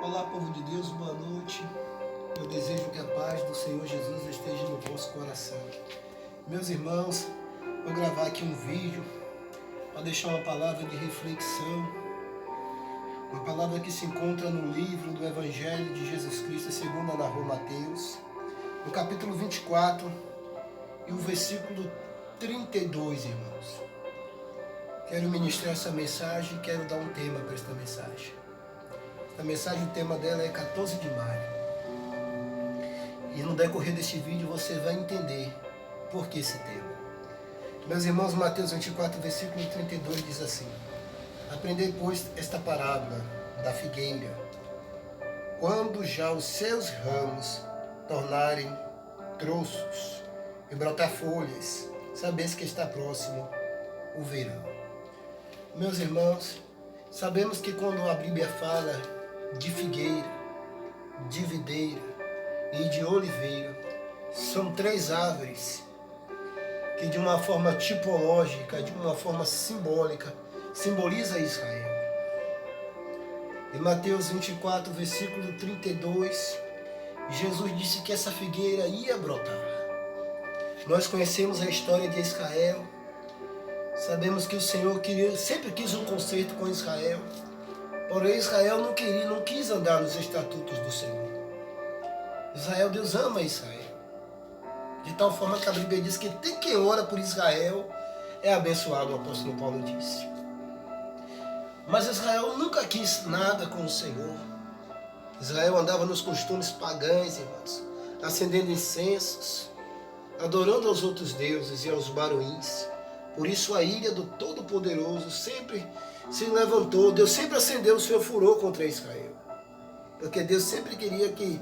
Olá, povo de Deus, boa noite. Eu desejo que a paz do Senhor Jesus esteja no vosso coração. Meus irmãos, vou gravar aqui um vídeo para deixar uma palavra de reflexão, uma palavra que se encontra no livro do Evangelho de Jesus Cristo, segundo narrou Mateus, no capítulo 24 e o versículo 32, irmãos. Quero ministrar essa mensagem e quero dar um tema para esta mensagem. A mensagem, o tema dela é 14 de maio. E no decorrer deste vídeo você vai entender por que esse tema. Meus irmãos, Mateus 24, versículo 32 diz assim: Aprendei, pois, esta parábola da figueira. Quando já os seus ramos tornarem troços e brotar folhas, sabeis que está próximo o verão. Meus irmãos, sabemos que quando a Bíblia fala de figueira, de videira e de oliveira, são três árvores que de uma forma tipológica, de uma forma simbólica, simboliza Israel. Em Mateus 24, versículo 32, Jesus disse que essa figueira ia brotar. Nós conhecemos a história de Israel, sabemos que o Senhor sempre quis um concerto com Israel. Porém, Israel não quis andar nos estatutos do Senhor. Israel, Deus ama Israel. De tal forma que a Bíblia diz que tem quem ora por Israel é abençoado, o apóstolo Paulo disse. Mas Israel nunca quis nada com o Senhor. Israel andava nos costumes pagãos, irmãos, acendendo incensos, adorando aos outros deuses e aos baruíns. Por isso a ira do Todo-Poderoso sempre se levantou. Deus sempre acendeu o seu furor contra Israel. Porque Deus sempre queria que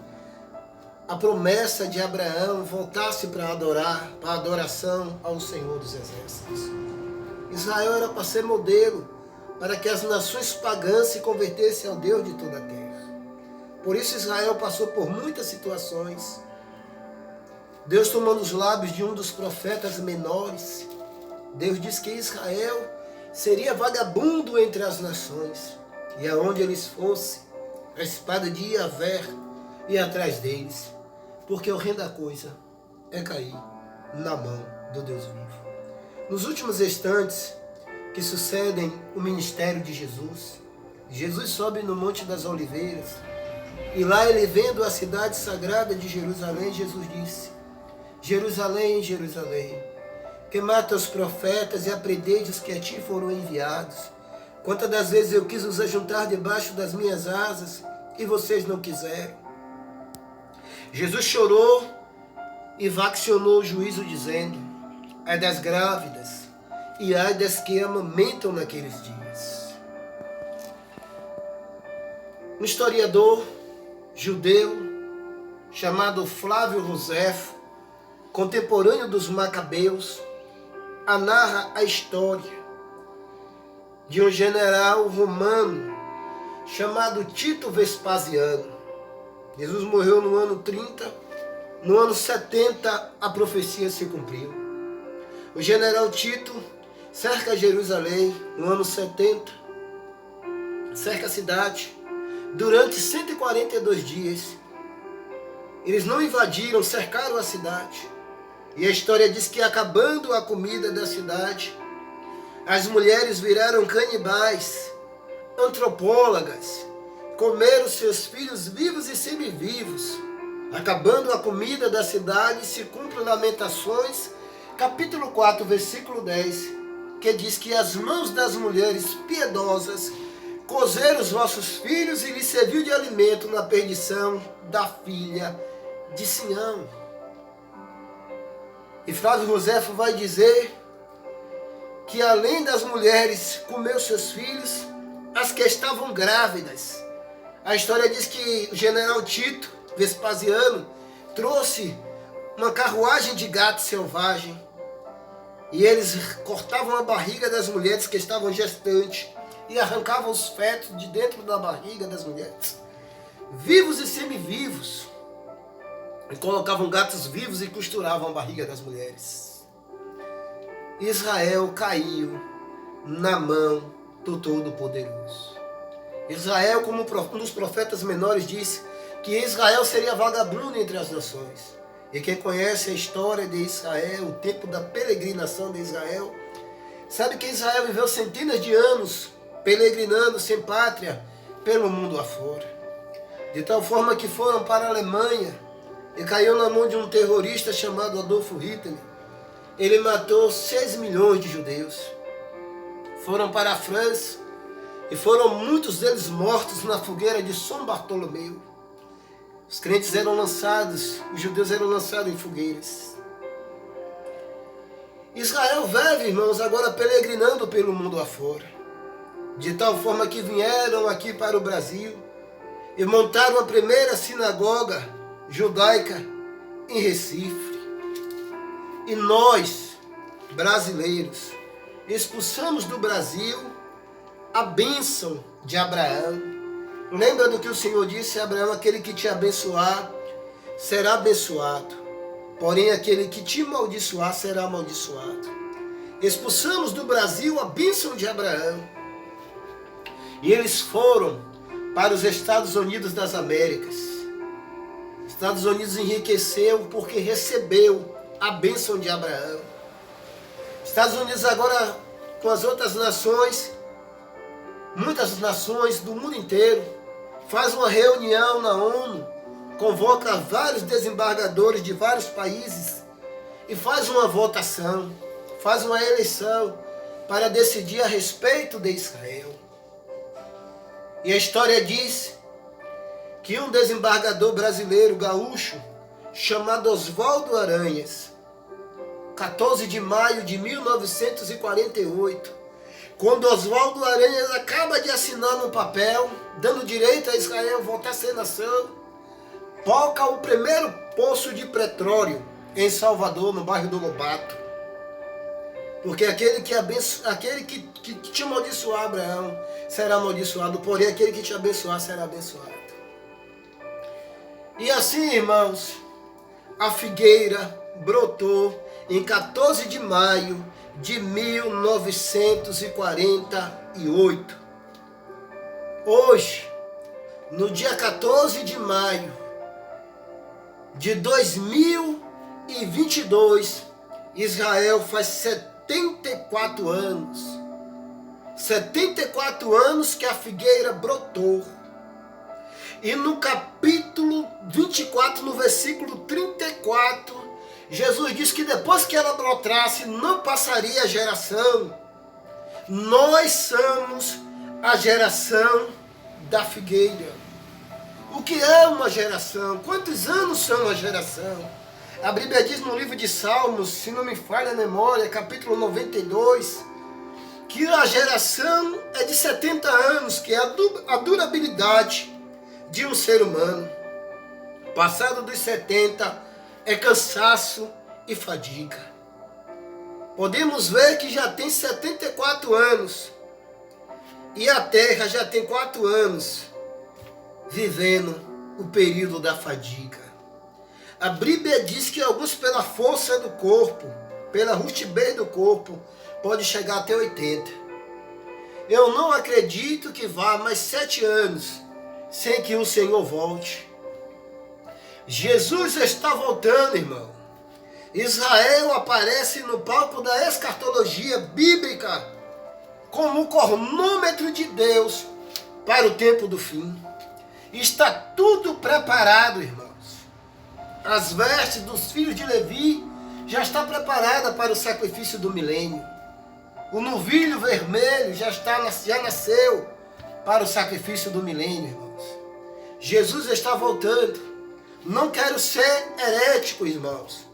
a promessa de Abraão voltasse para a adoração ao Senhor dos Exércitos. Israel era para ser modelo, para que as nações pagãs se convertessem ao Deus de toda a terra. Por isso Israel passou por muitas situações. Deus tomando os lábios de um dos profetas menores, Deus disse que Israel seria vagabundo entre as nações, e aonde eles fossem, a espada de Iavé ia atrás deles, porque horrenda coisa é cair na mão do Deus vivo. Nos últimos instantes que sucedem o ministério de Jesus, Jesus sobe no Monte das Oliveiras, e lá ele vendo a cidade sagrada de Jerusalém, Jesus disse: Jerusalém, Jerusalém, que mata os profetas e aprendei os que a ti foram enviados. Quantas das vezes eu quis os ajuntar debaixo das minhas asas, e vocês não quiseram. Jesus chorou e vaccionou o juízo, dizendo: ai das grávidas e ai das que amamentam naqueles dias. Um historiador judeu chamado Flávio Josefo, contemporâneo dos Macabeus, narra a história de um general romano chamado Tito Vespasiano. Jesus morreu no ano 30, no ano 70 a profecia se cumpriu. O general Tito cerca Jerusalém no ano 70, cerca a cidade durante 142 dias. Eles não invadiram, cercaram a cidade. E a história diz que, acabando a comida da cidade, as mulheres viraram canibais, antropólogas, comeram seus filhos vivos e semivivos. Acabando a comida da cidade, se cumpre Lamentações, capítulo 4, versículo 10, que diz que as mãos das mulheres piedosas cozeram os vossos filhos e lhes serviu de alimento na perdição da filha de Sião. E Flávio Josefo vai dizer que além das mulheres comer os seus filhos, as que estavam grávidas. A história diz que o general Tito Vespasiano trouxe uma carruagem de gato selvagem e eles cortavam a barriga das mulheres que estavam gestantes e arrancavam os fetos de dentro da barriga das mulheres, vivos e semivivos. E colocavam gatos vivos e costuravam a barriga das mulheres. Israel caiu na mão do Todo-Poderoso. Israel, como um dos profetas menores, disse que Israel seria vagabundo entre as nações. E quem conhece a história de Israel, o tempo da peregrinação de Israel, sabe que Israel viveu centenas de anos peregrinando sem pátria pelo mundo afora. De tal forma que foram para a Alemanha e caiu na mão de um terrorista chamado Adolfo Hitler. Ele matou 6 milhões de judeus. Foram para a França e foram muitos deles mortos na fogueira de São Bartolomeu. Os crentes eram lançados, os judeus eram lançados em fogueiras. Israel vive, irmãos, agora peregrinando pelo mundo afora. De tal forma que vieram aqui para o Brasil e montaram a primeira sinagoga judaica em Recife. E nós, brasileiros, expulsamos do Brasil a bênção de Abraão. Lembra do que o Senhor disse a Abraão: aquele que te abençoar será abençoado, porém aquele que te amaldiçoar será amaldiçoado. Expulsamos do Brasil a bênção de Abraão. E eles foram para os Estados Unidos das Américas. Estados Unidos enriqueceu porque recebeu a bênção de Abraão. Estados Unidos agora, com as outras nações, muitas nações do mundo inteiro, faz uma reunião na ONU, convoca vários desembargadores de vários países e faz uma votação, faz uma eleição para decidir a respeito de Israel. E a história diz que um desembargador brasileiro gaúcho, chamado Oswaldo Aranhas, 14 de maio de 1948, quando Oswaldo Aranhas acaba de assinar no papel, dando direito a Israel voltar a ser nação, toca o primeiro poço de petróleo em Salvador, no bairro do Lobato. Porque aquele que te amaldiçoar, Abraão, será amaldiçoado, porém aquele que te abençoar será abençoado. E assim, irmãos, a figueira brotou em 14 de maio de 1948. Hoje, no dia 14 de maio de 2022, Israel faz 74 anos. 74 anos que a figueira brotou. E no capítulo 24, no versículo 34, Jesus diz que depois que ela brotasse, não passaria a geração. Nós somos a geração da figueira. O que é uma geração? Quantos anos são uma geração? A Bíblia diz no livro de Salmos, se não me falha a memória, capítulo 92, que a geração é de 70 anos, que é a durabilidade de um ser humano. Passado dos 70 é cansaço e fadiga. Podemos ver que já tem 74 anos e a Terra já tem 4 anos vivendo o período da fadiga. A Bíblia diz que alguns, pela força do corpo, pela rustidez do corpo, pode chegar até 80. Eu não acredito que vá mais 7 anos sem que o Senhor volte. Jesus está voltando, irmão. Israel aparece no palco da escatologia bíblica como o cronômetro de Deus para o tempo do fim. Está tudo preparado, irmãos. As vestes dos filhos de Levi já está preparada para o sacrifício do milênio. O novilho vermelho já nasceu para o sacrifício do milênio, irmãos. Jesus está voltando. Não quero ser herético, irmãos,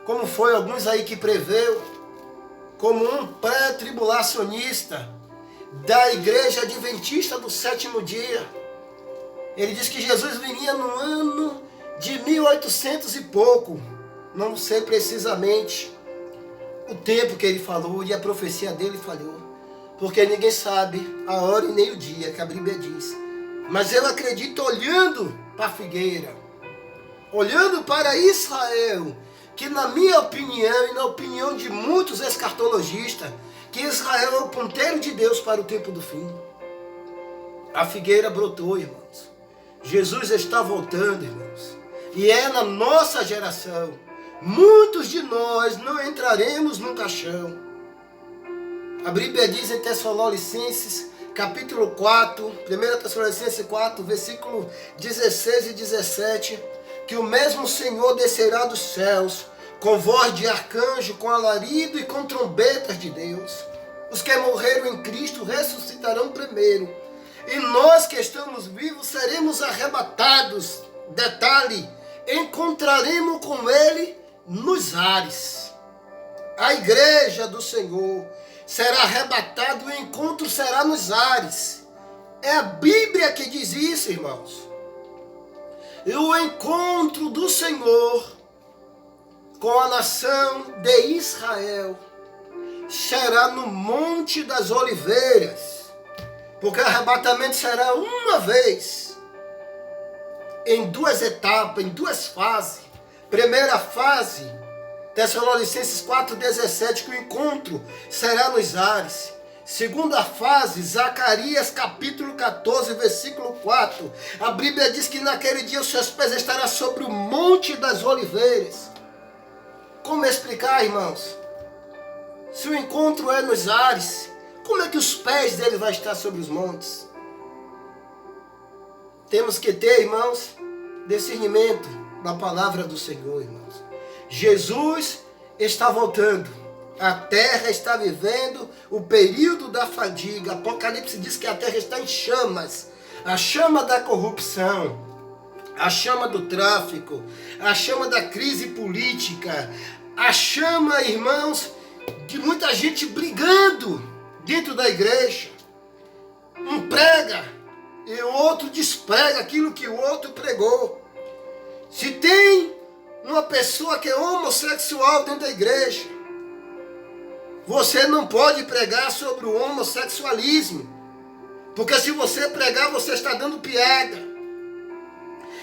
como foi alguns aí que preveu, como um pré-tribulacionista da igreja adventista do sétimo dia. Ele diz que Jesus viria no ano de 1800 e pouco. Não sei precisamente o tempo que ele falou e a profecia dele falhou, porque ninguém sabe a hora e nem o dia que a Bíblia diz. Mas eu acredito, olhando para a figueira, olhando para Israel, que na minha opinião e na opinião de muitos escatologistas, que Israel é o ponteiro de Deus para o tempo do fim. A figueira brotou, irmãos. Jesus está voltando, irmãos. E é na nossa geração. Muitos de nós não entraremos no caixão. A Bíblia diz em Tessalonicenses, capítulo 4, 1 Tessalonicenses 4, versículo 16 e 17, que o mesmo Senhor descerá dos céus, com voz de arcanjo, com alarido e com trombetas de Deus. Os que morreram em Cristo ressuscitarão primeiro, e nós que estamos vivos seremos arrebatados. Detalhe, encontraremos com Ele nos ares. A igreja do Senhor será arrebatada, o encontro será nos ares. É a Bíblia que diz isso, irmãos. E o encontro do Senhor com a nação de Israel será no Monte das Oliveiras, porque o arrebatamento será uma vez, em duas etapas, em duas fases. Primeira fase, Tessalonicenses 4,17, que o encontro será nos ares. Segunda fase, Zacarias capítulo 14, versículo 4. A Bíblia diz que naquele dia os seus pés estarão sobre o Monte das Oliveiras. Como explicar, irmãos? Se o encontro é nos ares, como é que os pés dele vão estar sobre os montes? Temos que ter, irmãos, discernimento da palavra do Senhor, irmãos. Jesus está voltando. A terra está vivendo o período da fadiga. Apocalipse diz que a terra está em chamas. A chama da corrupção, a chama do tráfico, a chama da crise política, a chama, irmãos, de muita gente brigando dentro da igreja. Um prega e o outro desprega aquilo que o outro pregou. Se tem uma pessoa que é homossexual dentro da igreja, você não pode pregar sobre o homossexualismo, porque se você pregar, você está dando piada.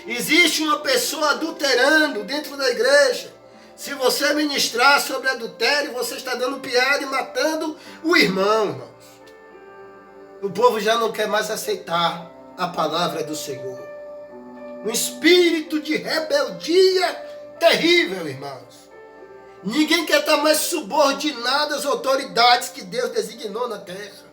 Existe uma pessoa adulterando dentro da igreja. Se você ministrar sobre adultério, você está dando piada e matando o irmão, irmãos. O povo já não quer mais aceitar a palavra do Senhor. Um espírito de rebeldia terrível, irmãos. Ninguém quer estar mais subordinado às autoridades que Deus designou na terra.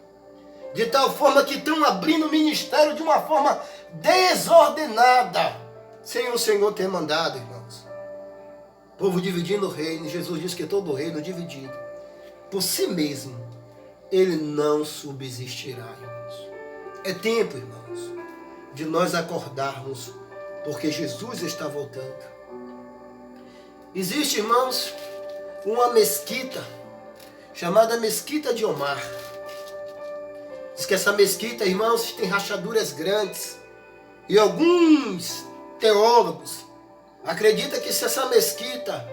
De tal forma que estão abrindo o ministério de uma forma desordenada, sem o Senhor ter mandado, irmãos. O povo dividindo o reino. Jesus diz que todo reino dividido por si mesmo, ele não subsistirá, irmãos. É tempo, irmãos, de nós acordarmos, porque Jesus está voltando. Existe, irmãos, uma mesquita chamada Mesquita de Omar. Diz que essa mesquita, irmãos, tem rachaduras grandes. E alguns teólogos acreditam que se essa mesquita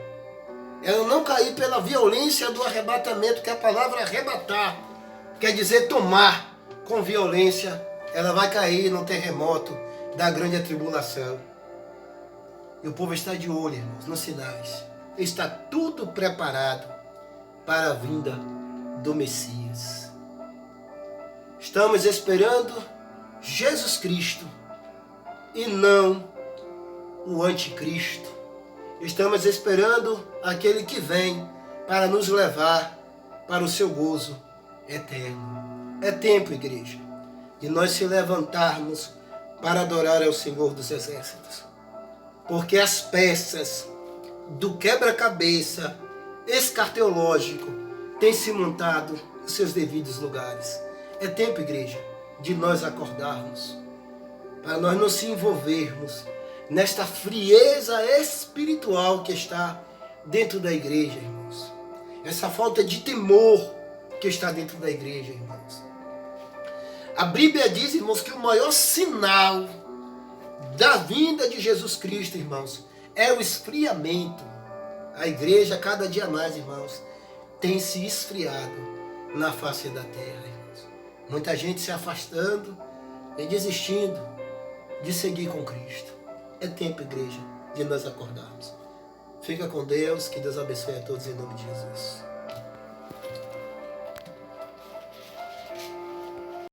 ela não cair pela violência do arrebatamento, que a palavra arrebatar quer dizer tomar com violência, ela vai cair no terremoto da grande tribulação. E o povo está de olho, irmãos, nos sinais. Está tudo preparado para a vinda do Messias. Estamos esperando Jesus Cristo e não o anticristo. Estamos esperando aquele que vem para nos levar para o seu gozo eterno. É tempo, igreja, de nós se levantarmos para adorar ao Senhor dos Exércitos. Porque as peças do quebra-cabeça escarteológico têm se montado nos seus devidos lugares. É tempo, igreja, de nós acordarmos, para nós não se envolvermos nesta frieza espiritual que está dentro da igreja, irmãos. Essa falta de temor que está dentro da igreja, irmãos. A Bíblia diz, irmãos, que o maior sinal da vinda de Jesus Cristo, irmãos, é o esfriamento. A igreja, cada dia mais, irmãos, tem se esfriado na face da terra, irmãos. Muita gente se afastando e desistindo de seguir com Cristo. É tempo, igreja, de nós acordarmos. Fica com Deus, que Deus abençoe a todos em nome de Jesus.